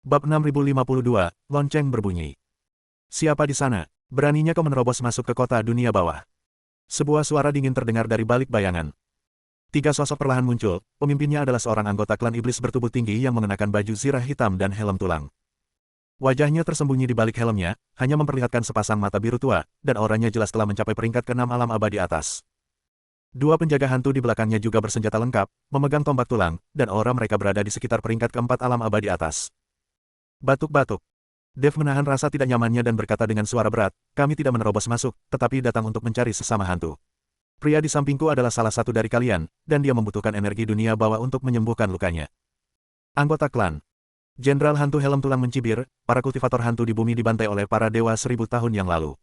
Bab 6052, lonceng berbunyi. Siapa di sana? Beraninya kau menerobos masuk ke kota dunia bawah? Sebuah suara dingin terdengar dari balik bayangan. Tiga sosok perlahan muncul, pemimpinnya adalah seorang anggota klan iblis bertubuh tinggi yang mengenakan baju zirah hitam dan helm tulang. Wajahnya tersembunyi di balik helmnya, hanya memperlihatkan sepasang mata biru tua, dan auranya jelas telah mencapai peringkat ke-6 alam abadi atas. Dua penjaga hantu di belakangnya juga bersenjata lengkap, memegang tombak tulang, dan aura mereka berada di sekitar peringkat ke-4 alam abadi atas. Batuk-batuk. Dev menahan rasa tidak nyamannya dan berkata dengan suara berat, kami tidak menerobos masuk, tetapi datang untuk mencari sesama hantu. Pria di sampingku adalah salah satu dari kalian, dan dia membutuhkan energi dunia bawah untuk menyembuhkan lukanya. Anggota klan. Jenderal Hantu Helm Tulang mencibir, para kultivator hantu di bumi dibantai oleh para dewa 1000 tahun yang lalu.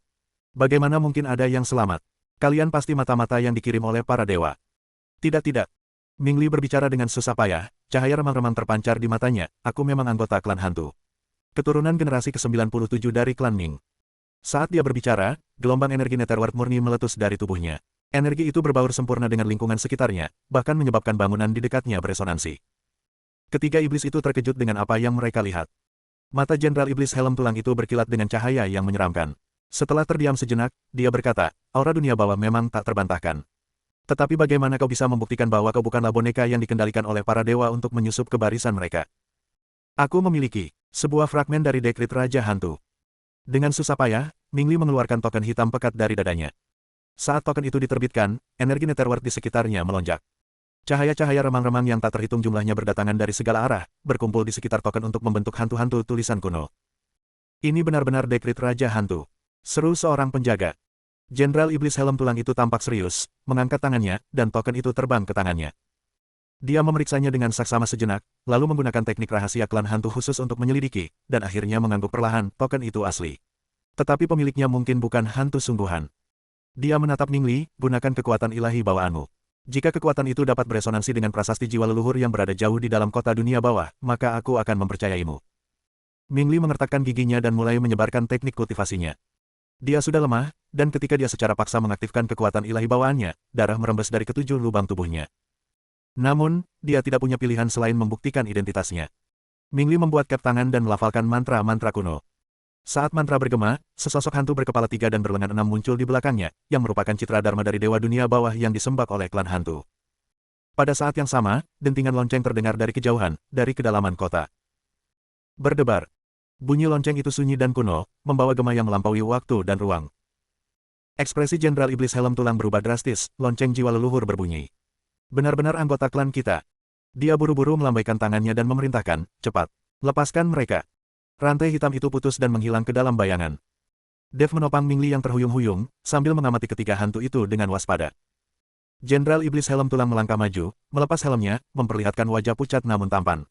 Bagaimana mungkin ada yang selamat? Kalian pasti mata-mata yang dikirim oleh para dewa. Tidak. Ming Li berbicara dengan susah payah, cahaya remang-remang terpancar di matanya, aku memang anggota klan hantu. Keturunan generasi ke-97 dari klan Ming. Saat dia berbicara, gelombang energi netherworld murni meletus dari tubuhnya. Energi itu berbaur sempurna dengan lingkungan sekitarnya, bahkan menyebabkan bangunan di dekatnya beresonansi. Ketiga iblis itu terkejut dengan apa yang mereka lihat. Mata Jenderal Iblis Helm Tulang itu berkilat dengan cahaya yang menyeramkan. Setelah terdiam sejenak, dia berkata, aura dunia bawah memang tak terbantahkan. Tetapi bagaimana kau bisa membuktikan bahwa kau bukanlah boneka yang dikendalikan oleh para dewa untuk menyusup ke barisan mereka? Aku memiliki sebuah fragmen dari dekrit Raja Hantu. Dengan susah payah, Ming Li mengeluarkan token hitam pekat dari dadanya. Saat token itu diterbitkan, energi netherworld di sekitarnya melonjak. Cahaya-cahaya remang-remang yang tak terhitung jumlahnya berdatangan dari segala arah, berkumpul di sekitar token untuk membentuk hantu-hantu tulisan kuno. Ini benar-benar dekrit Raja Hantu. Seru seorang penjaga. Jenderal Iblis Helm Tulang itu tampak serius, mengangkat tangannya, dan token itu terbang ke tangannya. Dia memeriksanya dengan saksama sejenak, lalu menggunakan teknik rahasia klan hantu khusus untuk menyelidiki, dan akhirnya mengangguk perlahan, token itu asli. Tetapi pemiliknya mungkin bukan hantu sungguhan. Dia menatap Ming Li, gunakan kekuatan ilahi bawaanmu. Jika kekuatan itu dapat beresonansi dengan prasasti jiwa leluhur yang berada jauh di dalam kota dunia bawah, maka aku akan mempercayaimu. Ming Li mengertakkan giginya dan mulai menyebarkan teknik kultivasinya. Dia sudah lemah, dan ketika dia secara paksa mengaktifkan kekuatan ilahi bawaannya, darah merembes dari ketujuh lubang tubuhnya. Namun, dia tidak punya pilihan selain membuktikan identitasnya. Ming Li membuat kep tangan dan melafalkan mantra-mantra kuno. Saat mantra bergema, sesosok hantu berkepala 3 dan berlengan 6 muncul di belakangnya, yang merupakan citra dharma dari dewa dunia bawah yang disembah oleh klan hantu. Pada saat yang sama, dentingan lonceng terdengar dari kejauhan, dari kedalaman kota. Berdebar. Bunyi lonceng itu sunyi dan kuno, membawa gema yang melampaui waktu dan ruang. Ekspresi Jenderal Iblis Helm Tulang berubah drastis, lonceng jiwa leluhur berbunyi. Benar-benar anggota klan kita. Dia buru-buru melambaikan tangannya dan memerintahkan, cepat, lepaskan mereka. Rantai hitam itu putus dan menghilang ke dalam bayangan. Dev menopang Ming Li yang terhuyung-huyung, sambil mengamati ketiga hantu itu dengan waspada. Jenderal Iblis Helm Tulang melangkah maju, melepas helmnya, memperlihatkan wajah pucat namun tampan.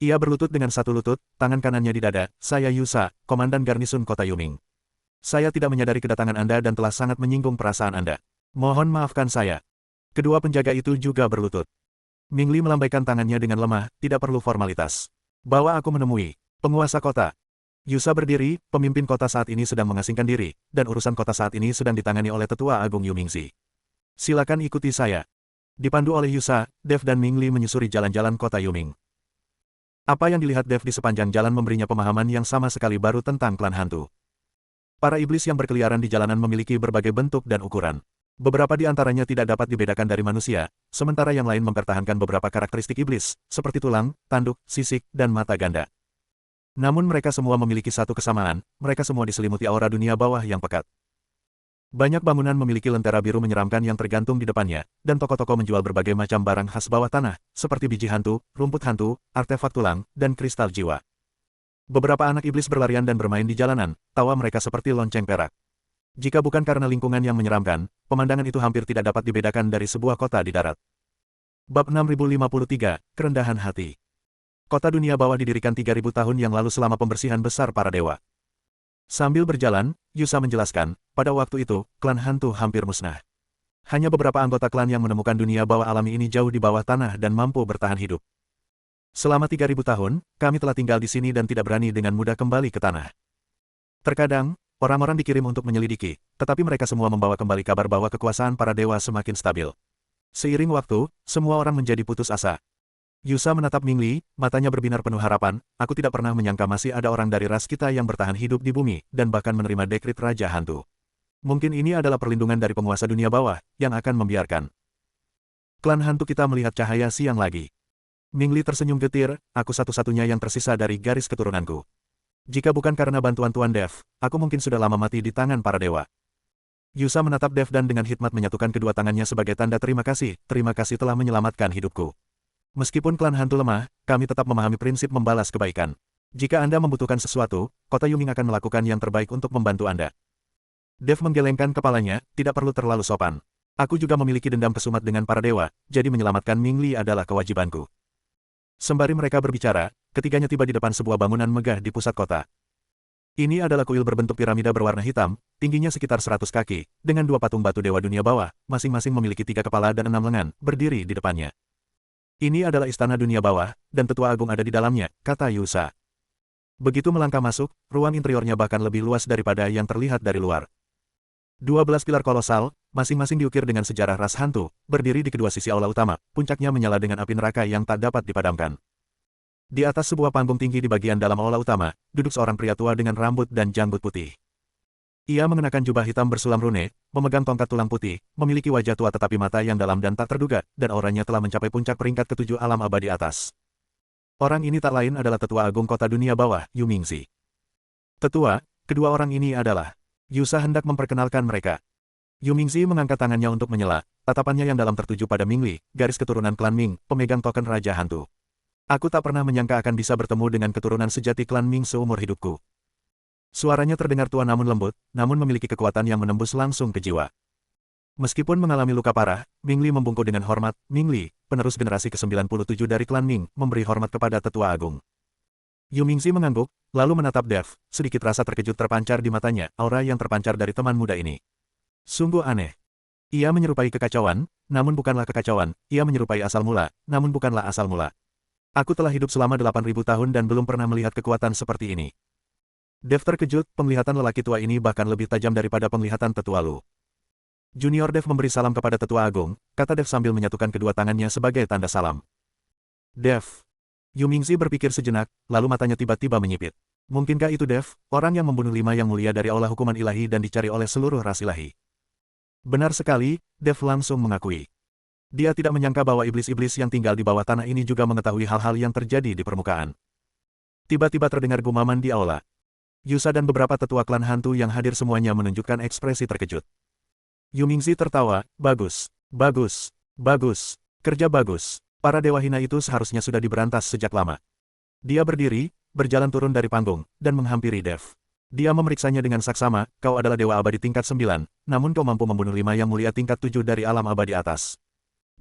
Ia berlutut dengan satu lutut, tangan kanannya di dada, saya Yusa, Komandan Garnisun Kota Yuming. Saya tidak menyadari kedatangan Anda dan telah sangat menyinggung perasaan Anda. Mohon maafkan saya. Kedua penjaga itu juga berlutut. Ming Li melambaikan tangannya dengan lemah, tidak perlu formalitas. Bawa aku menemui penguasa kota. Yusa berdiri, pemimpin kota saat ini sedang mengasingkan diri, dan urusan kota saat ini sedang ditangani oleh Tetua Agung Yumingzi. Silakan ikuti saya. Dipandu oleh Yusa, Dev dan Ming Li menyusuri jalan-jalan kota Yuming. Apa yang dilihat Dev di sepanjang jalan memberinya pemahaman yang sama sekali baru tentang klan hantu. Para iblis yang berkeliaran di jalanan memiliki berbagai bentuk dan ukuran. Beberapa di antaranya tidak dapat dibedakan dari manusia, sementara yang lain mempertahankan beberapa karakteristik iblis, seperti tulang, tanduk, sisik, dan mata ganda. Namun mereka semua memiliki satu kesamaan, mereka semua diselimuti aura dunia bawah yang pekat. Banyak bangunan memiliki lentera biru menyeramkan yang tergantung di depannya, dan toko-toko menjual berbagai macam barang khas bawah tanah, seperti biji hantu, rumput hantu, artefak tulang, dan kristal jiwa. Beberapa anak iblis berlarian dan bermain di jalanan, tawa mereka seperti lonceng perak. Jika bukan karena lingkungan yang menyeramkan, pemandangan itu hampir tidak dapat dibedakan dari sebuah kota di darat. Bab 6053, Kerendahan Hati. Kota dunia bawah didirikan 3000 tahun yang lalu selama pembersihan besar para dewa. Sambil berjalan, Yusa menjelaskan, pada waktu itu, klan hantu hampir musnah. Hanya beberapa anggota klan yang menemukan dunia bawah alami ini jauh di bawah tanah dan mampu bertahan hidup. Selama 3000 tahun, kami telah tinggal di sini dan tidak berani dengan mudah kembali ke tanah. Terkadang, orang-orang dikirim untuk menyelidiki, tetapi mereka semua membawa kembali kabar bahwa kekuasaan para dewa semakin stabil. Seiring waktu, semua orang menjadi putus asa. Yusa menatap Mingli, matanya berbinar penuh harapan, aku tidak pernah menyangka masih ada orang dari ras kita yang bertahan hidup di bumi, dan bahkan menerima dekrit Raja Hantu. Mungkin ini adalah perlindungan dari penguasa dunia bawah, yang akan membiarkan klan hantu kita melihat cahaya siang lagi. Mingli tersenyum getir, aku satu-satunya yang tersisa dari garis keturunanku. Jika bukan karena bantuan Tuan Dev, aku mungkin sudah lama mati di tangan para dewa. Yusa menatap Dev dan dengan hikmat menyatukan kedua tangannya sebagai tanda terima kasih telah menyelamatkan hidupku. Meskipun klan hantu lemah, kami tetap memahami prinsip membalas kebaikan. Jika Anda membutuhkan sesuatu, kota Yuming akan melakukan yang terbaik untuk membantu Anda. Dev menggelengkan kepalanya, tidak perlu terlalu sopan. Aku juga memiliki dendam kesumat dengan para dewa, jadi menyelamatkan Mingli adalah kewajibanku. Sembari mereka berbicara, ketiganya tiba di depan sebuah bangunan megah di pusat kota. Ini adalah kuil berbentuk piramida berwarna hitam, tingginya sekitar 100 kaki, dengan dua patung batu dewa dunia bawah, masing-masing memiliki 3 kepala dan 6 lengan, berdiri di depannya. Ini adalah istana dunia bawah, dan tetua agung ada di dalamnya, kata Yusa. Begitu melangkah masuk, ruang interiornya bahkan lebih luas daripada yang terlihat dari luar. 12 pilar kolosal, masing-masing diukir dengan sejarah ras hantu, berdiri di kedua sisi aula utama, puncaknya menyala dengan api neraka yang tak dapat dipadamkan. Di atas sebuah panggung tinggi di bagian dalam aula utama, duduk seorang pria tua dengan rambut dan janggut putih. Ia mengenakan jubah hitam bersulam rune, memegang tongkat tulang putih, memiliki wajah tua tetapi mata yang dalam dan tak terduga, dan auranya telah mencapai puncak peringkat ke-7 alam abadi atas. Orang ini tak lain adalah tetua agung kota dunia bawah, Yu Mingzi. Tetua, kedua orang ini adalah. Yusa hendak memperkenalkan mereka. Yu Mingzi mengangkat tangannya untuk menyela, tatapannya yang dalam tertuju pada Mingli, garis keturunan klan Ming, pemegang token Raja Hantu. Aku tak pernah menyangka akan bisa bertemu dengan keturunan sejati klan Ming seumur hidupku. Suaranya terdengar tua namun lembut, namun memiliki kekuatan yang menembus langsung ke jiwa. Meskipun mengalami luka parah, Mingli membungkuk dengan hormat. Mingli, penerus generasi ke-97 dari klan Ming, memberi hormat kepada tetua agung. Yu Mingzi mengangguk, lalu menatap Dev, sedikit rasa terkejut terpancar di matanya, aura yang terpancar dari teman muda ini. Sungguh aneh. Ia menyerupai kekacauan, namun bukanlah kekacauan, ia menyerupai asal mula, namun bukanlah asal mula. Aku telah hidup selama 8.000 tahun dan belum pernah melihat kekuatan seperti ini. Dev terkejut, penglihatan lelaki tua ini bahkan lebih tajam daripada penglihatan tetua Lu. Junior Dev memberi salam kepada tetua agung, kata Dev sambil menyatukan kedua tangannya sebagai tanda salam. Dev. Yu Mingzi berpikir sejenak, lalu matanya tiba-tiba menyipit. Mungkinkah itu Dev, orang yang membunuh 5 yang mulia dari aula hukuman ilahi dan dicari oleh seluruh ras ilahi? Benar sekali, Dev langsung mengakui. Dia tidak menyangka bahwa iblis-iblis yang tinggal di bawah tanah ini juga mengetahui hal-hal yang terjadi di permukaan. Tiba-tiba terdengar gumaman di aula. Yusa dan beberapa tetua klan hantu yang hadir semuanya menunjukkan ekspresi terkejut. Yu Mingzi tertawa, bagus, bagus, bagus, kerja bagus. Para dewa hina itu seharusnya sudah diberantas sejak lama. Dia berdiri, berjalan turun dari panggung, dan menghampiri Dev. Dia memeriksanya dengan saksama, kau adalah dewa abadi tingkat 9, namun kau mampu membunuh 5 yang mulia tingkat 7 dari alam abadi atas.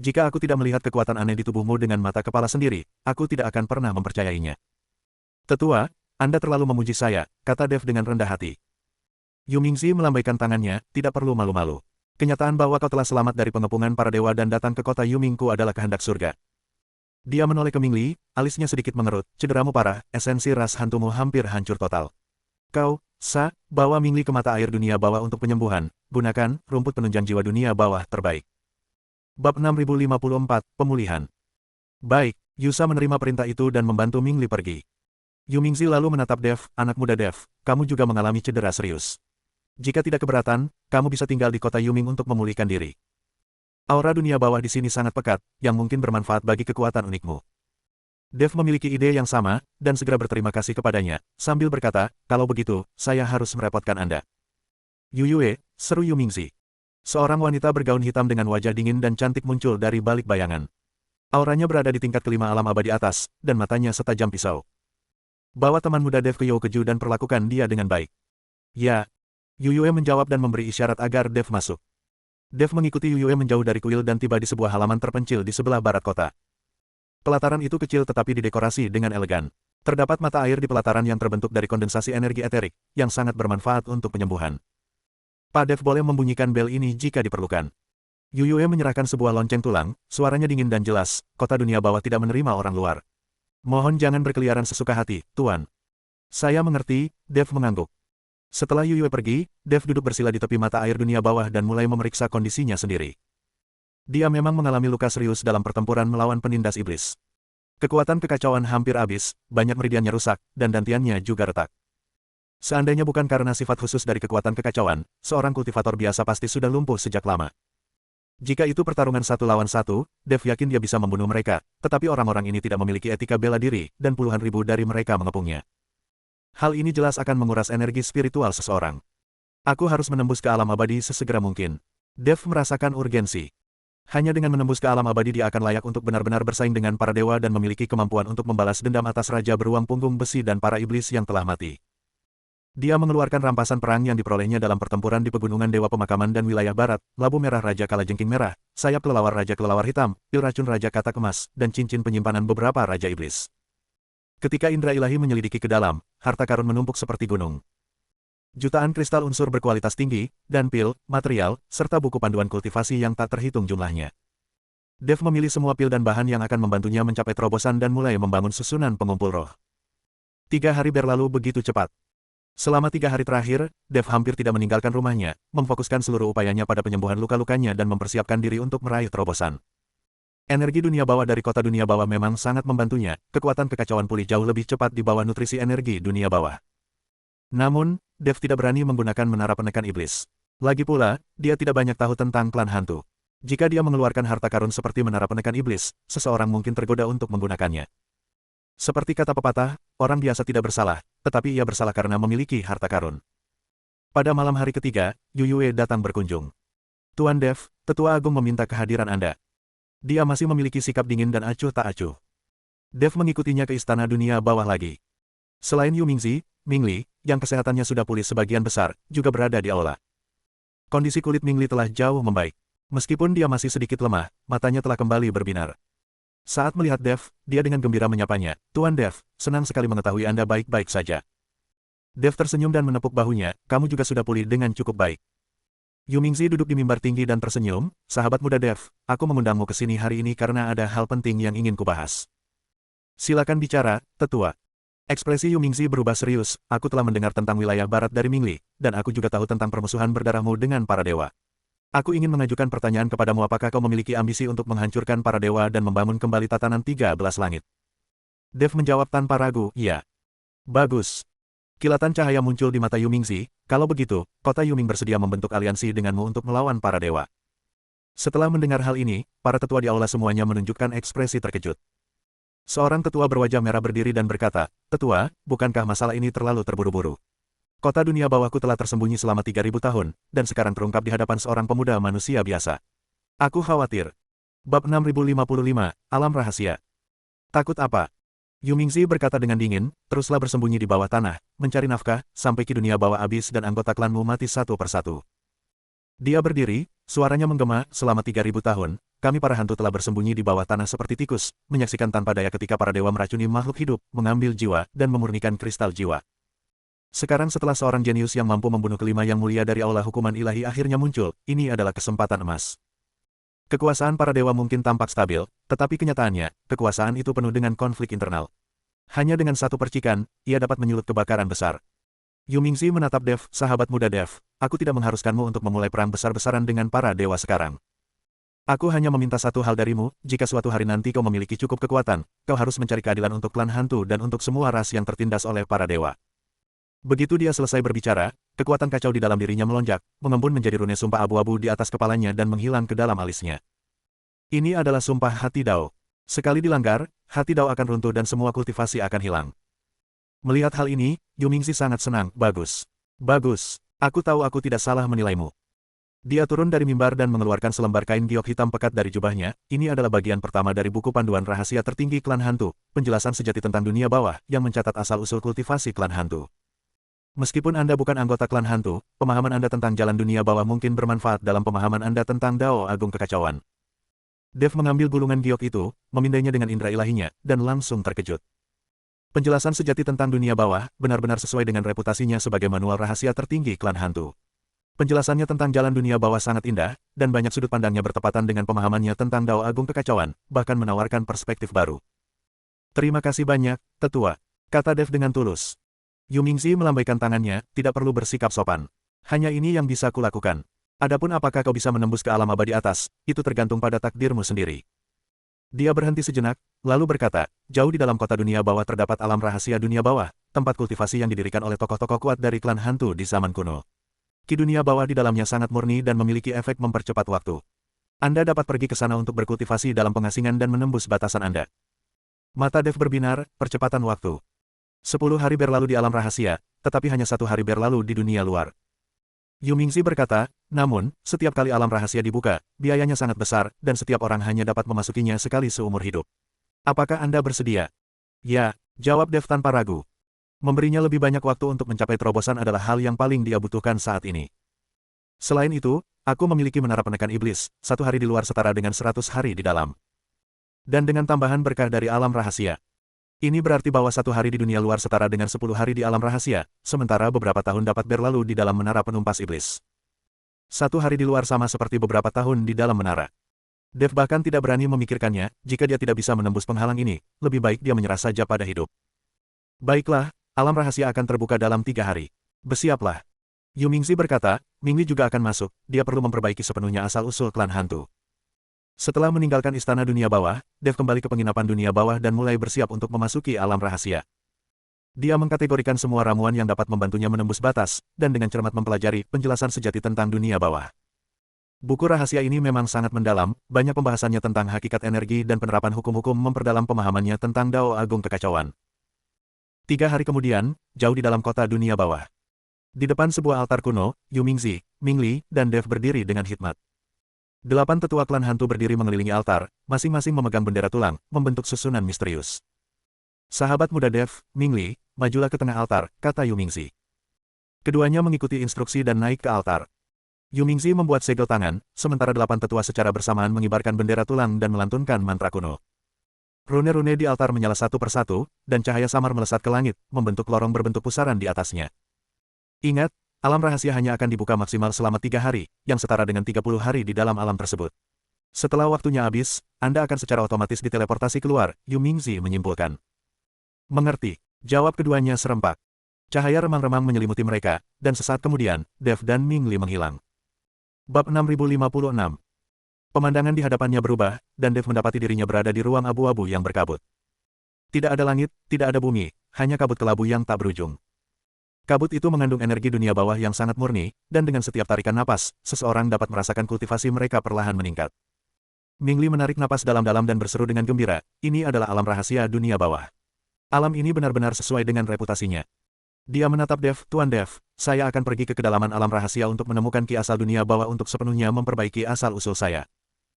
Jika aku tidak melihat kekuatan aneh di tubuhmu dengan mata kepala sendiri, aku tidak akan pernah mempercayainya. Tetua, Anda terlalu memuji saya, kata Dev dengan rendah hati. Yu Mingzi melambaikan tangannya, tidak perlu malu-malu. Kenyataan bahwa kau telah selamat dari pengepungan para dewa dan datang ke kota Yumingku adalah kehendak surga. Dia menoleh ke Mingli, alisnya sedikit mengerut, cederamu parah, esensi ras hantumu hampir hancur total. Kau, bawa Mingli ke mata air dunia bawah untuk penyembuhan, gunakan rumput penunjang jiwa dunia bawah terbaik. Bab 6054, Pemulihan. Baik, Yusa menerima perintah itu dan membantu Mingli pergi. Yu Mingzi lalu menatap Dev, anak muda Dev, kamu juga mengalami cedera serius. Jika tidak keberatan, kamu bisa tinggal di kota Yuming untuk memulihkan diri. Aura dunia bawah di sini sangat pekat, yang mungkin bermanfaat bagi kekuatan unikmu. Dev memiliki ide yang sama, dan segera berterima kasih kepadanya, sambil berkata, kalau begitu, saya harus merepotkan Anda. Yu Yue, seru Yu Mingzi. Seorang wanita bergaun hitam dengan wajah dingin dan cantik muncul dari balik bayangan. Auranya berada di tingkat kelima alam abadi atas, dan matanya setajam pisau. Bawa teman muda Dev ke Youkeju dan perlakukan dia dengan baik. Ya. Yu Yue menjawab dan memberi isyarat agar Dev masuk. Dev mengikuti Yu Yue menjauh dari kuil dan tiba di sebuah halaman terpencil di sebelah barat kota. Pelataran itu kecil tetapi didekorasi dengan elegan. Terdapat mata air di pelataran yang terbentuk dari kondensasi energi eterik, yang sangat bermanfaat untuk penyembuhan. Pak Dev boleh membunyikan bel ini jika diperlukan. Yu Yue menyerahkan sebuah lonceng tulang, suaranya dingin dan jelas, kota dunia bawah tidak menerima orang luar. Mohon jangan berkeliaran sesuka hati, Tuan. Saya mengerti, Dev mengangguk. Setelah Yu Yue pergi, Dev duduk bersila di tepi mata air dunia bawah dan mulai memeriksa kondisinya sendiri. Dia memang mengalami luka serius dalam pertempuran melawan penindas iblis. Kekuatan kekacauan hampir habis, banyak meridiannya rusak, dan dantiannya juga retak. Seandainya bukan karena sifat khusus dari kekuatan kekacauan, seorang kultivator biasa pasti sudah lumpuh sejak lama. Jika itu pertarungan satu lawan satu, Dev yakin dia bisa membunuh mereka, tetapi orang-orang ini tidak memiliki etika bela diri, dan puluhan ribu dari mereka mengepungnya. Hal ini jelas akan menguras energi spiritual seseorang. Aku harus menembus ke alam abadi sesegera mungkin. Dev merasakan urgensi. Hanya dengan menembus ke alam abadi dia akan layak untuk benar-benar bersaing dengan para dewa dan memiliki kemampuan untuk membalas dendam atas Raja Beruang Punggung Besi dan para iblis yang telah mati. Dia mengeluarkan rampasan perang yang diperolehnya dalam pertempuran di Pegunungan Dewa Pemakaman dan wilayah barat, labu merah Raja Kalajengking Merah, sayap kelelawar Raja Kelelawar Hitam, pil racun Raja Katak Emas, dan cincin penyimpanan beberapa Raja Iblis. Ketika indera ilahi menyelidiki ke dalam, harta karun menumpuk seperti gunung. Jutaan kristal unsur berkualitas tinggi, dan pil, material, serta buku panduan kultivasi yang tak terhitung jumlahnya. Dev memilih semua pil dan bahan yang akan membantunya mencapai terobosan dan mulai membangun susunan pengumpul roh. 3 hari berlalu begitu cepat. Selama 3 hari terakhir, Dev hampir tidak meninggalkan rumahnya, memfokuskan seluruh upayanya pada penyembuhan luka-lukanya dan mempersiapkan diri untuk meraih terobosan. Energi dunia bawah dari kota dunia bawah memang sangat membantunya, kekuatan kekacauan pulih jauh lebih cepat di bawah nutrisi energi dunia bawah. Namun, Dev tidak berani menggunakan menara penekan iblis. Lagi pula, dia tidak banyak tahu tentang klan hantu. Jika dia mengeluarkan harta karun seperti menara penekan iblis, seseorang mungkin tergoda untuk menggunakannya. Seperti kata pepatah, orang biasa tidak bersalah, tetapi ia bersalah karena memiliki harta karun. Pada malam hari ketiga, Yu Yue datang berkunjung. Tuan Dev, Tetua Agung meminta kehadiran Anda. Dia masih memiliki sikap dingin dan acuh tak acuh. Dev mengikutinya ke istana dunia bawah lagi. Selain Yu Mingzi, Mingli, yang kesehatannya sudah pulih sebagian besar, juga berada di aula. Kondisi kulit Mingli telah jauh membaik. Meskipun dia masih sedikit lemah, matanya telah kembali berbinar. Saat melihat Dev, dia dengan gembira menyapanya, Tuan Dev, senang sekali mengetahui Anda baik-baik saja. Dev tersenyum dan menepuk bahunya, kamu juga sudah pulih dengan cukup baik. Yu Mingzi duduk di mimbar tinggi dan tersenyum, sahabat muda Dev, aku mengundangmu ke sini hari ini karena ada hal penting yang ingin kubahas. Silakan bicara, Tetua. Ekspresi Yu Mingzi berubah serius, aku telah mendengar tentang wilayah barat dari Mingli, dan aku juga tahu tentang permusuhan berdarahmu dengan para dewa. Aku ingin mengajukan pertanyaan kepadamu apakah kau memiliki ambisi untuk menghancurkan para dewa dan membangun kembali tatanan 13 langit. Dev menjawab tanpa ragu, iya. Bagus. Kilatan cahaya muncul di mata Yu Mingzi, kalau begitu, kota Yuming bersedia membentuk aliansi denganmu untuk melawan para dewa. Setelah mendengar hal ini, para tetua di aula semuanya menunjukkan ekspresi terkejut. Seorang tetua berwajah merah berdiri dan berkata, Tetua, bukankah masalah ini terlalu terburu-buru? Kota dunia bawahku telah tersembunyi selama 3.000 tahun, dan sekarang terungkap di hadapan seorang pemuda manusia biasa. Aku khawatir. Bab 6055, Alam Rahasia. Takut apa? Yu Mingzi berkata dengan dingin, teruslah bersembunyi di bawah tanah, mencari nafkah, sampai ki dunia bawah habis dan anggota klanmu mati satu persatu. Dia berdiri, suaranya menggema, selama 3.000 tahun, kami para hantu telah bersembunyi di bawah tanah seperti tikus, menyaksikan tanpa daya ketika para dewa meracuni makhluk hidup, mengambil jiwa, dan memurnikan kristal jiwa. Sekarang setelah seorang jenius yang mampu membunuh kelima yang mulia dari aula hukuman ilahi akhirnya muncul, ini adalah kesempatan emas. Kekuasaan para dewa mungkin tampak stabil, tetapi kenyataannya, kekuasaan itu penuh dengan konflik internal. Hanya dengan satu percikan, ia dapat menyulut kebakaran besar. Yu Mingzi menatap Dev, sahabat muda Dev, aku tidak mengharuskanmu untuk memulai perang besar-besaran dengan para dewa sekarang. Aku hanya meminta satu hal darimu, jika suatu hari nanti kau memiliki cukup kekuatan, kau harus mencari keadilan untuk klan hantu dan untuk semua ras yang tertindas oleh para dewa. Begitu dia selesai berbicara, kekuatan kacau di dalam dirinya melonjak, mengembun menjadi rune sumpah abu-abu di atas kepalanya dan menghilang ke dalam alisnya. Ini adalah sumpah hati Dao. Sekali dilanggar, hati Dao akan runtuh dan semua kultivasi akan hilang. Melihat hal ini, Yu Mingzi sangat senang, bagus. Bagus, aku tahu aku tidak salah menilaimu. Dia turun dari mimbar dan mengeluarkan selembar kain giok hitam pekat dari jubahnya. Ini adalah bagian pertama dari buku panduan rahasia tertinggi klan hantu, penjelasan sejati tentang dunia bawah, yang mencatat asal-usul kultivasi klan hantu. Meskipun Anda bukan anggota klan hantu, pemahaman Anda tentang jalan dunia bawah mungkin bermanfaat dalam pemahaman Anda tentang Dao Agung Kekacauan. Dev mengambil gulungan giok itu, memindainya dengan indera ilahinya, dan langsung terkejut. Penjelasan sejati tentang dunia bawah, benar-benar sesuai dengan reputasinya sebagai manual rahasia tertinggi klan hantu. Penjelasannya tentang jalan dunia bawah sangat indah, dan banyak sudut pandangnya bertepatan dengan pemahamannya tentang Dao Agung Kekacauan, bahkan menawarkan perspektif baru. Terima kasih banyak, Tetua, kata Dev dengan tulus. Yu Mingzi melambaikan tangannya, tidak perlu bersikap sopan. Hanya ini yang bisa kulakukan. Adapun apakah kau bisa menembus ke alam abadi atas, itu tergantung pada takdirmu sendiri. Dia berhenti sejenak, lalu berkata, jauh di dalam kota dunia bawah terdapat alam rahasia dunia bawah, tempat kultivasi yang didirikan oleh tokoh-tokoh kuat dari klan hantu di zaman kuno. Ki dunia bawah di dalamnya sangat murni dan memiliki efek mempercepat waktu. Anda dapat pergi ke sana untuk berkultivasi dalam pengasingan dan menembus batasan Anda. Mata Dev berbinar, percepatan waktu. 10 hari berlalu di alam rahasia, tetapi hanya 1 hari berlalu di dunia luar. Yu Mingzi berkata, namun, setiap kali alam rahasia dibuka, biayanya sangat besar, dan setiap orang hanya dapat memasukinya sekali seumur hidup. Apakah Anda bersedia? Ya, jawab Dev tanpa ragu. Memberinya lebih banyak waktu untuk mencapai terobosan adalah hal yang paling dia butuhkan saat ini. Selain itu, aku memiliki menara penekan iblis, 1 hari di luar setara dengan 100 hari di dalam. Dan dengan tambahan berkah dari alam rahasia. Ini berarti bahwa 1 hari di dunia luar setara dengan 10 hari di alam rahasia, sementara beberapa tahun dapat berlalu di dalam menara penumpas iblis. 1 hari di luar sama seperti beberapa tahun di dalam menara. Dev bahkan tidak berani memikirkannya, jika dia tidak bisa menembus penghalang ini, lebih baik dia menyerah saja pada hidup. Baiklah, alam rahasia akan terbuka dalam 3 hari. Bersiaplah. Yu Mingzi berkata, Mingli juga akan masuk, dia perlu memperbaiki sepenuhnya asal-usul klan hantu. Setelah meninggalkan istana dunia bawah, Dev kembali ke penginapan dunia bawah dan mulai bersiap untuk memasuki alam rahasia. Dia mengkategorikan semua ramuan yang dapat membantunya menembus batas, dan dengan cermat mempelajari penjelasan sejati tentang dunia bawah. Buku rahasia ini memang sangat mendalam, banyak pembahasannya tentang hakikat energi dan penerapan hukum-hukum memperdalam pemahamannya tentang Dao Agung Kekacauan. 3 hari kemudian, jauh di dalam kota dunia bawah. Di depan sebuah altar kuno, Yu Mingzi, Mingli, dan Dev berdiri dengan hikmat. 8 tetua klan hantu berdiri mengelilingi altar, masing-masing memegang bendera tulang, membentuk susunan misterius. Sahabat muda Dev, Mingli, majulah ke tengah altar, kata Yu Mingzi. Keduanya mengikuti instruksi dan naik ke altar. Yu Mingzi membuat segel tangan, sementara 8 tetua secara bersamaan mengibarkan bendera tulang dan melantunkan mantra kuno. Rune-rune di altar menyala satu persatu, dan cahaya samar melesat ke langit, membentuk lorong berbentuk pusaran di atasnya. Ingat, alam rahasia hanya akan dibuka maksimal selama 3 hari, yang setara dengan 30 hari di dalam alam tersebut. Setelah waktunya habis, Anda akan secara otomatis diteleportasi keluar, Yu Mingzi menyimpulkan. Mengerti, jawab keduanya serempak. Cahaya remang-remang menyelimuti mereka, dan sesaat kemudian, Dev dan Mingli menghilang. Bab 6056. Pemandangan di hadapannya berubah, dan Dev mendapati dirinya berada di ruang abu-abu yang berkabut. Tidak ada langit, tidak ada bumi, hanya kabut kelabu yang tak berujung. Kabut itu mengandung energi dunia bawah yang sangat murni, dan dengan setiap tarikan napas, seseorang dapat merasakan kultivasi mereka perlahan meningkat. Mingli menarik napas dalam-dalam dan berseru dengan gembira, ini adalah alam rahasia dunia bawah. Alam ini benar-benar sesuai dengan reputasinya. Dia menatap Dev, Tuan Dev, saya akan pergi ke kedalaman alam rahasia untuk menemukan ki asal dunia bawah untuk sepenuhnya memperbaiki asal-usul saya.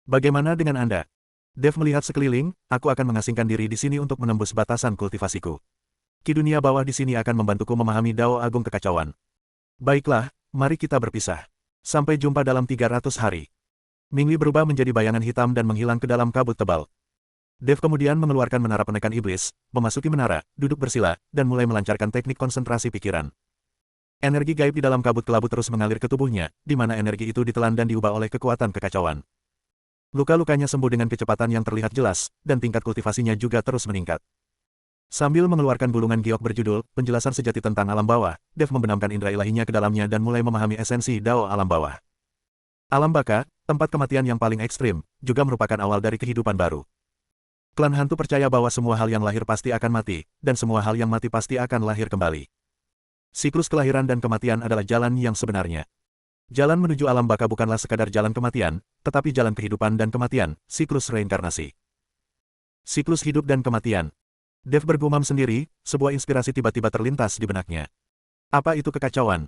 Bagaimana dengan Anda? Dev melihat sekeliling, aku akan mengasingkan diri di sini untuk menembus batasan kultivasiku. Ki dunia bawah di sini akan membantuku memahami Dao Agung Kekacauan. Baiklah, mari kita berpisah. Sampai jumpa dalam 300 hari. Mingli berubah menjadi bayangan hitam dan menghilang ke dalam kabut tebal. Dev kemudian mengeluarkan menara penekan iblis, memasuki menara, duduk bersila, dan mulai melancarkan teknik konsentrasi pikiran. Energi gaib di dalam kabut kelabu terus mengalir ke tubuhnya, di mana energi itu ditelan dan diubah oleh kekuatan kekacauan. Luka-lukanya sembuh dengan kecepatan yang terlihat jelas, dan tingkat kultivasinya juga terus meningkat. Sambil mengeluarkan bulungan giok berjudul, penjelasan sejati tentang alam bawah, Dev membenamkan indera ilahinya ke dalamnya dan mulai memahami esensi Dao alam bawah. Alam baka, tempat kematian yang paling ekstrim, juga merupakan awal dari kehidupan baru. Klan hantu percaya bahwa semua hal yang lahir pasti akan mati, dan semua hal yang mati pasti akan lahir kembali. Siklus kelahiran dan kematian adalah jalan yang sebenarnya. Jalan menuju alam baka bukanlah sekadar jalan kematian, tetapi jalan kehidupan dan kematian, siklus reinkarnasi. Siklus hidup dan kematian. Dev bergumam sendiri, sebuah inspirasi tiba-tiba terlintas di benaknya. Apa itu kekacauan?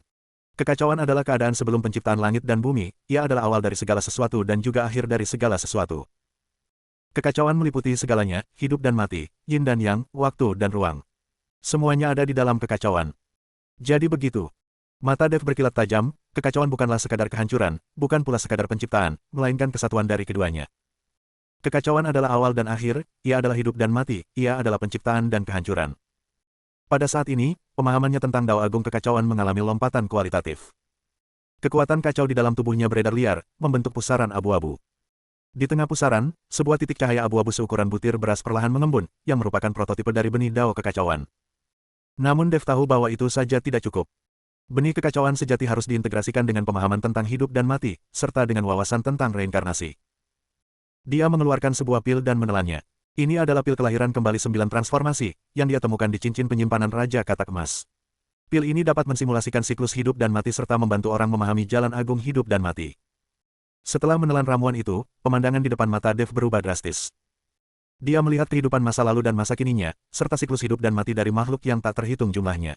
Kekacauan adalah keadaan sebelum penciptaan langit dan bumi, ia adalah awal dari segala sesuatu dan juga akhir dari segala sesuatu. Kekacauan meliputi segalanya, hidup dan mati, yin dan yang, waktu dan ruang. Semuanya ada di dalam kekacauan. Jadi begitu. Mata Dev berkilat tajam, kekacauan bukanlah sekadar kehancuran, bukan pula sekadar penciptaan, melainkan kesatuan dari keduanya. Kekacauan adalah awal dan akhir, ia adalah hidup dan mati, ia adalah penciptaan dan kehancuran. Pada saat ini, pemahamannya tentang Dao Agung Kekacauan mengalami lompatan kualitatif. Kekuatan kacau di dalam tubuhnya beredar liar, membentuk pusaran abu-abu. Di tengah pusaran, sebuah titik cahaya abu-abu seukuran butir beras perlahan mengembun, yang merupakan prototipe dari benih Dao Kekacauan. Namun Dev tahu bahwa itu saja tidak cukup. Benih kekacauan sejati harus diintegrasikan dengan pemahaman tentang hidup dan mati, serta dengan wawasan tentang reinkarnasi. Dia mengeluarkan sebuah pil dan menelannya. Ini adalah pil kelahiran kembali 9 transformasi, yang dia temukan di cincin penyimpanan Raja Katak Emas. Pil ini dapat mensimulasikan siklus hidup dan mati serta membantu orang memahami jalan agung hidup dan mati. Setelah menelan ramuan itu, pemandangan di depan mata Dev berubah drastis. Dia melihat kehidupan masa lalu dan masa kininya, serta siklus hidup dan mati dari makhluk yang tak terhitung jumlahnya.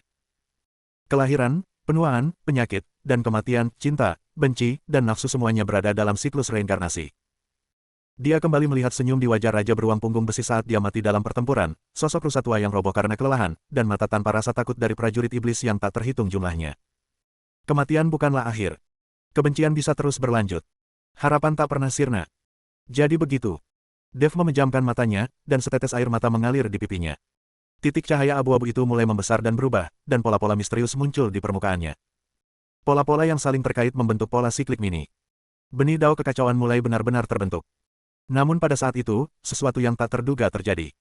Kelahiran, penuaan, penyakit, dan kematian, cinta, benci, dan nafsu semuanya berada dalam siklus reinkarnasi. Dia kembali melihat senyum di wajah Raja Beruang Punggung Besi saat dia mati dalam pertempuran, sosok rusa tua yang roboh karena kelelahan, dan mata tanpa rasa takut dari prajurit iblis yang tak terhitung jumlahnya. Kematian bukanlah akhir. Kebencian bisa terus berlanjut. Harapan tak pernah sirna. Jadi begitu. Dev memejamkan matanya, dan setetes air mata mengalir di pipinya. Titik cahaya abu-abu itu mulai membesar dan berubah, dan pola-pola misterius muncul di permukaannya. Pola-pola yang saling terkait membentuk pola siklik mini. Benih dao kekacauan mulai benar-benar terbentuk. Namun pada saat itu, sesuatu yang tak terduga terjadi.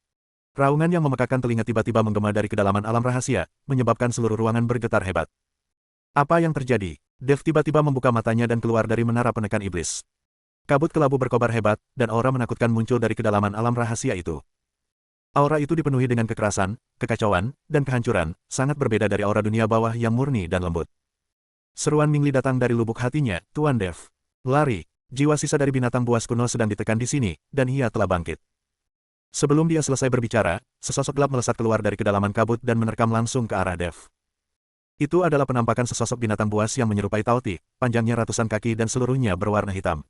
Raungan yang memekakan telinga tiba-tiba menggema dari kedalaman alam rahasia, menyebabkan seluruh ruangan bergetar hebat. Apa yang terjadi? Dev tiba-tiba membuka matanya dan keluar dari menara penekan iblis. Kabut kelabu berkobar hebat, dan aura menakutkan muncul dari kedalaman alam rahasia itu. Aura itu dipenuhi dengan kekerasan, kekacauan, dan kehancuran, sangat berbeda dari aura dunia bawah yang murni dan lembut. Seruan Mingli datang dari lubuk hatinya, Tuan Dev. Lari. Jiwa sisa dari binatang buas kuno sedang ditekan di sini, dan ia telah bangkit. Sebelum dia selesai berbicara, sesosok gelap melesat keluar dari kedalaman kabut dan menerkam langsung ke arah Dev. Itu adalah penampakan sesosok binatang buas yang menyerupai Tauti, panjangnya ratusan kaki dan seluruhnya berwarna hitam.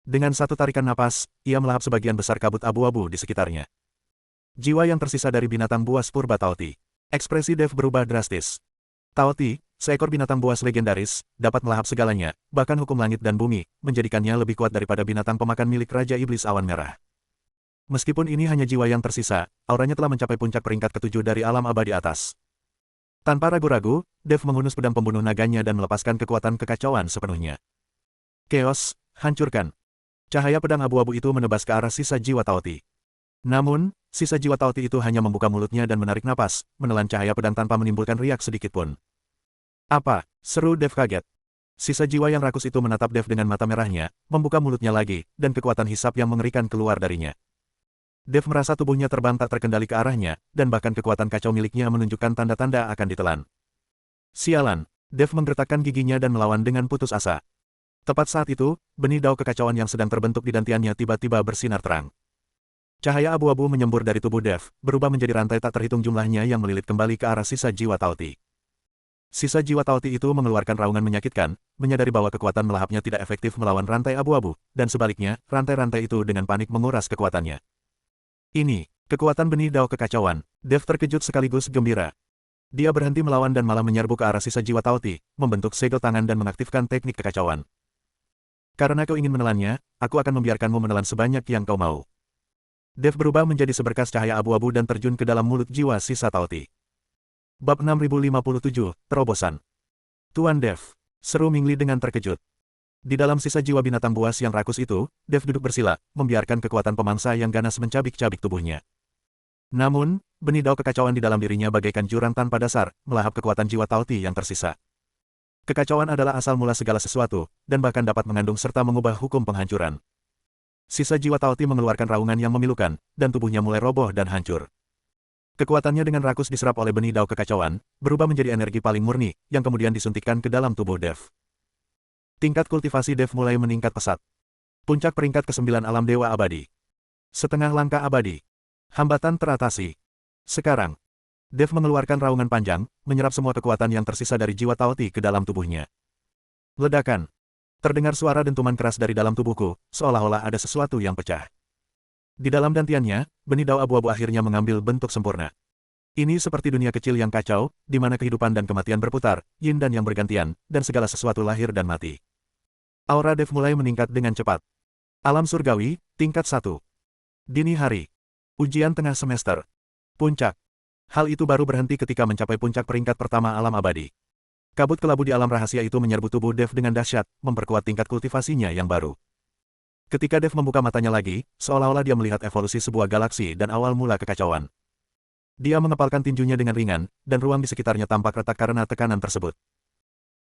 Dengan satu tarikan napas, ia melahap sebagian besar kabut abu-abu di sekitarnya. Jiwa yang tersisa dari binatang buas purba Tauti. Ekspresi Dev berubah drastis. Tauti, seekor binatang buas legendaris, dapat melahap segalanya, bahkan hukum langit dan bumi, menjadikannya lebih kuat daripada binatang pemakan milik Raja Iblis Awan Merah. Meskipun ini hanya jiwa yang tersisa, auranya telah mencapai puncak peringkat ke-7 dari alam abadi atas. Tanpa ragu-ragu, Dev menghunus pedang pembunuh naganya dan melepaskan kekuatan kekacauan sepenuhnya. Chaos, hancurkan. Cahaya pedang abu-abu itu menebas ke arah sisa jiwa Tauti. Namun, sisa jiwa Tauti itu hanya membuka mulutnya dan menarik napas, menelan cahaya pedang tanpa menimbulkan riak sedikitpun. Apa? Seru Dev kaget. Sisa jiwa yang rakus itu menatap Dev dengan mata merahnya, membuka mulutnya lagi, dan kekuatan hisap yang mengerikan keluar darinya. Dev merasa tubuhnya terbang tak terkendali ke arahnya, dan bahkan kekuatan kacau miliknya menunjukkan tanda-tanda akan ditelan. Sialan! Dev menggertakkan giginya dan melawan dengan putus asa. Tepat saat itu, benih dao kekacauan yang sedang terbentuk di dantiannya tiba-tiba bersinar terang. Cahaya abu-abu menyembur dari tubuh Dev, berubah menjadi rantai tak terhitung jumlahnya yang melilit kembali ke arah sisa jiwa Tauti. Sisa jiwa Tauti itu mengeluarkan raungan menyakitkan, menyadari bahwa kekuatan melahapnya tidak efektif melawan rantai abu-abu, dan sebaliknya, rantai-rantai itu dengan panik menguras kekuatannya. Ini, kekuatan benih dao kekacauan. Dev terkejut sekaligus gembira. Dia berhenti melawan dan malah menyerbu ke arah sisa jiwa Tauti, membentuk segel tangan dan mengaktifkan teknik kekacauan. Karena kau ingin menelannya, aku akan membiarkanmu menelan sebanyak yang kau mau. Dev berubah menjadi seberkas cahaya abu-abu dan terjun ke dalam mulut jiwa sisa Tauti. Bab 6057, Terobosan. Tuan Dev. Seru Mingli dengan terkejut. Di dalam sisa jiwa binatang buas yang rakus itu, Dev duduk bersila, membiarkan kekuatan pemangsa yang ganas mencabik-cabik tubuhnya. Namun, benih dao kekacauan di dalam dirinya bagaikan jurang tanpa dasar, melahap kekuatan jiwa Tauti yang tersisa. Kekacauan adalah asal mula segala sesuatu, dan bahkan dapat mengandung serta mengubah hukum penghancuran. Sisa jiwa Tauti mengeluarkan raungan yang memilukan, dan tubuhnya mulai roboh dan hancur. Kekuatannya dengan rakus diserap oleh benih dao kekacauan, berubah menjadi energi paling murni, yang kemudian disuntikkan ke dalam tubuh Dev. Tingkat kultivasi Dev mulai meningkat pesat. Puncak peringkat ke-9 alam dewa abadi. Setengah langkah abadi. Hambatan teratasi. Sekarang, Dev mengeluarkan raungan panjang, menyerap semua kekuatan yang tersisa dari jiwa Tauti ke dalam tubuhnya. Ledakan. Terdengar suara dentuman keras dari dalam tubuhku, seolah-olah ada sesuatu yang pecah. Di dalam dantiannya, benih dao abu-abu akhirnya mengambil bentuk sempurna. Ini seperti dunia kecil yang kacau, di mana kehidupan dan kematian berputar, yin dan yang bergantian, dan segala sesuatu lahir dan mati. Aura Dev mulai meningkat dengan cepat. Alam surgawi, tingkat 1. Dini hari. Ujian tengah semester. Puncak. Hal itu baru berhenti ketika mencapai puncak peringkat pertama alam abadi. Kabut kelabu di alam rahasia itu menyerbu tubuh Dev dengan dahsyat, memperkuat tingkat kultivasinya yang baru. Ketika Dev membuka matanya lagi, seolah-olah dia melihat evolusi sebuah galaksi dan awal mula kekacauan. Dia mengepalkan tinjunya dengan ringan, dan ruang di sekitarnya tampak retak karena tekanan tersebut.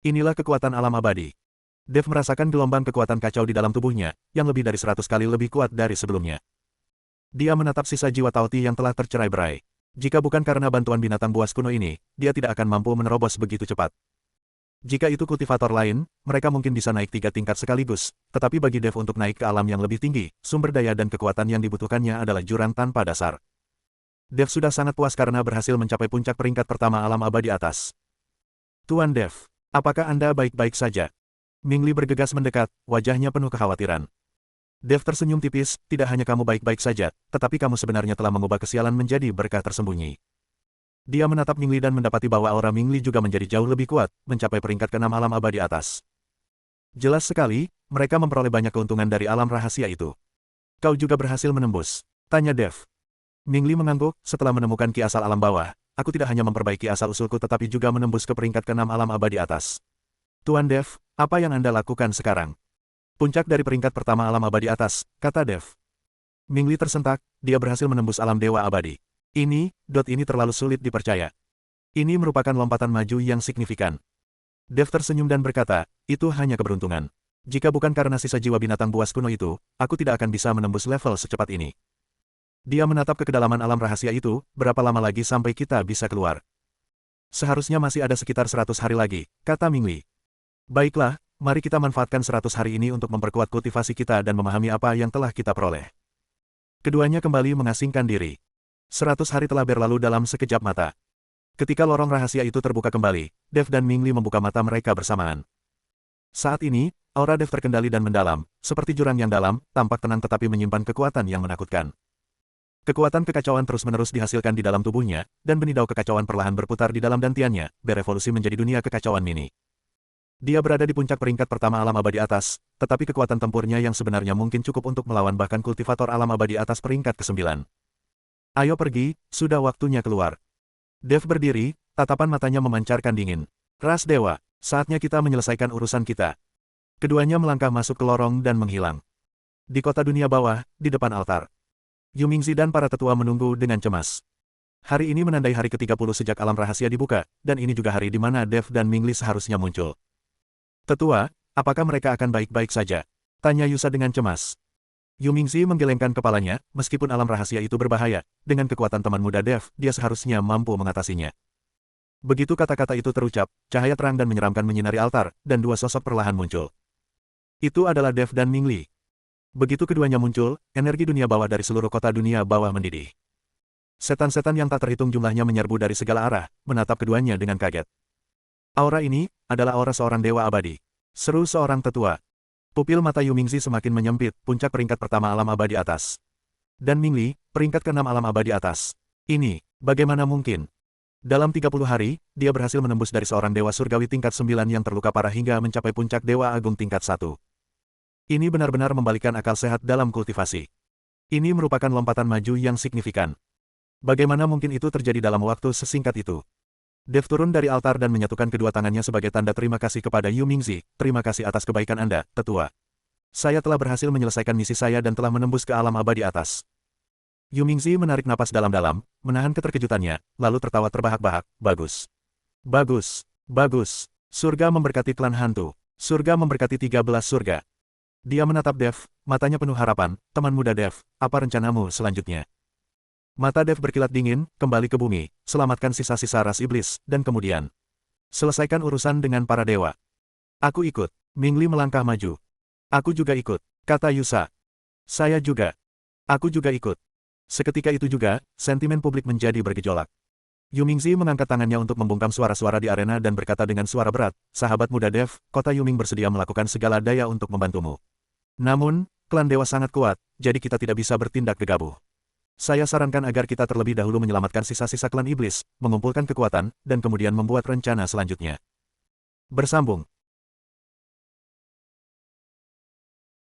Inilah kekuatan alam abadi. Dev merasakan gelombang kekuatan kacau di dalam tubuhnya, yang lebih dari 100 kali lebih kuat dari sebelumnya. Dia menatap sisa jiwa Tauti yang telah tercerai-berai. Jika bukan karena bantuan binatang buas kuno ini, dia tidak akan mampu menerobos begitu cepat. Jika itu kultivator lain, mereka mungkin bisa naik 3 tingkat sekaligus, tetapi bagi Dev untuk naik ke alam yang lebih tinggi, sumber daya dan kekuatan yang dibutuhkannya adalah jurang tanpa dasar. Dev sudah sangat puas karena berhasil mencapai puncak peringkat pertama alam abadi atas. Tuan Dev, apakah Anda baik-baik saja? Ming Li bergegas mendekat, wajahnya penuh kekhawatiran. Dev tersenyum tipis, tidak hanya kamu baik-baik saja, tetapi kamu sebenarnya telah mengubah kesialan menjadi berkah tersembunyi. Dia menatap Ming Li dan mendapati bahwa aura Ming Li juga menjadi jauh lebih kuat, mencapai peringkat ke-6 alam abadi atas. Jelas sekali, mereka memperoleh banyak keuntungan dari alam rahasia itu. Kau juga berhasil menembus? Tanya Dev. Ming Li mengangguk, setelah menemukan ki asal alam bawah, aku tidak hanya memperbaiki asal-usulku tetapi juga menembus ke peringkat ke-6 alam abadi atas. Tuan Dev, apa yang Anda lakukan sekarang? Puncak dari peringkat pertama alam abadi atas, kata Dev. Ming Li tersentak, dia berhasil menembus alam dewa abadi. Ini terlalu sulit dipercaya. Ini merupakan lompatan maju yang signifikan. Dev tersenyum dan berkata, itu hanya keberuntungan. Jika bukan karena sisa jiwa binatang buas kuno itu, aku tidak akan bisa menembus level secepat ini. Dia menatap ke kedalaman alam rahasia itu, berapa lama lagi sampai kita bisa keluar? Seharusnya masih ada sekitar 100 hari lagi, kata Ming Li. Baiklah, mari kita manfaatkan 100 hari ini untuk memperkuat kultivasi kita dan memahami apa yang telah kita peroleh. Keduanya kembali mengasingkan diri. 100 hari telah berlalu dalam sekejap mata. Ketika lorong rahasia itu terbuka kembali, Dev dan Ming Li membuka mata mereka bersamaan. Saat ini, aura Dev terkendali dan mendalam, seperti jurang yang dalam, tampak tenang tetapi menyimpan kekuatan yang menakutkan. Kekuatan kekacauan terus-menerus dihasilkan di dalam tubuhnya, dan benidau kekacauan perlahan berputar di dalam dantiannya, berevolusi menjadi dunia kekacauan mini. Dia berada di puncak peringkat pertama alam abadi atas, tetapi kekuatan tempurnya yang sebenarnya mungkin cukup untuk melawan bahkan kultivator alam abadi atas peringkat ke-9. Ayo pergi, sudah waktunya keluar. Dev berdiri, tatapan matanya memancarkan dingin. Ras dewa, saatnya kita menyelesaikan urusan kita. Keduanya melangkah masuk ke lorong dan menghilang. Di kota dunia bawah, di depan altar, Yu Mingzi dan para tetua menunggu dengan cemas. Hari ini menandai hari ke-30 sejak alam rahasia dibuka, dan ini juga hari di mana Dev dan Ming Li seharusnya muncul. Tetua, apakah mereka akan baik-baik saja? Tanya Yusa dengan cemas. Yu Mingzi menggelengkan kepalanya, meskipun alam rahasia itu berbahaya, dengan kekuatan teman muda Dev, dia seharusnya mampu mengatasinya. Begitu kata-kata itu terucap, cahaya terang dan menyeramkan menyinari altar, dan dua sosok perlahan muncul. Itu adalah Dev dan Ming Li. Begitu keduanya muncul, energi dunia bawah dari seluruh kota dunia bawah mendidih. Setan-setan yang tak terhitung jumlahnya menyerbu dari segala arah, menatap keduanya dengan kaget. Aura ini adalah aura seorang dewa abadi. Seru seorang tetua. Pupil mata Yu Mingzi semakin menyempit, puncak peringkat pertama alam abadi atas. Dan Ming Li, peringkat ke-6 alam abadi atas. Ini, bagaimana mungkin? Dalam 30 hari, dia berhasil menembus dari seorang dewa surgawi tingkat 9 yang terluka parah hingga mencapai puncak dewa agung tingkat 1. Ini benar-benar membalikkan akal sehat dalam kultivasi. Ini merupakan lompatan maju yang signifikan. Bagaimana mungkin itu terjadi dalam waktu sesingkat itu? Dev turun dari altar dan menyatukan kedua tangannya sebagai tanda terima kasih kepada Yu Mingzi. Terima kasih atas kebaikan Anda, tetua. Saya telah berhasil menyelesaikan misi saya dan telah menembus ke alam abadi atas. Yu Mingzi menarik napas dalam-dalam, menahan keterkejutannya, lalu tertawa terbahak-bahak. Bagus. Bagus. Bagus. Surga memberkati klan hantu. Surga memberkati 13 surga. Dia menatap Dev, matanya penuh harapan. Teman muda Dev, apa rencanamu selanjutnya? Mata Dev berkilat dingin, kembali ke bumi, selamatkan sisa-sisa ras iblis, dan kemudian selesaikan urusan dengan para dewa. Aku ikut. Ming Li melangkah maju. Aku juga ikut, kata Yusa. Saya juga. Aku juga ikut. Seketika itu juga, sentimen publik menjadi bergejolak. Yu Mingzi mengangkat tangannya untuk membungkam suara-suara di arena dan berkata dengan suara berat, sahabat muda Dev, kota Yuming bersedia melakukan segala daya untuk membantumu. Namun, klan dewa sangat kuat, jadi kita tidak bisa bertindak gegabah. Saya sarankan agar kita terlebih dahulu menyelamatkan sisa-sisa klan iblis, mengumpulkan kekuatan, dan kemudian membuat rencana selanjutnya. Bersambung.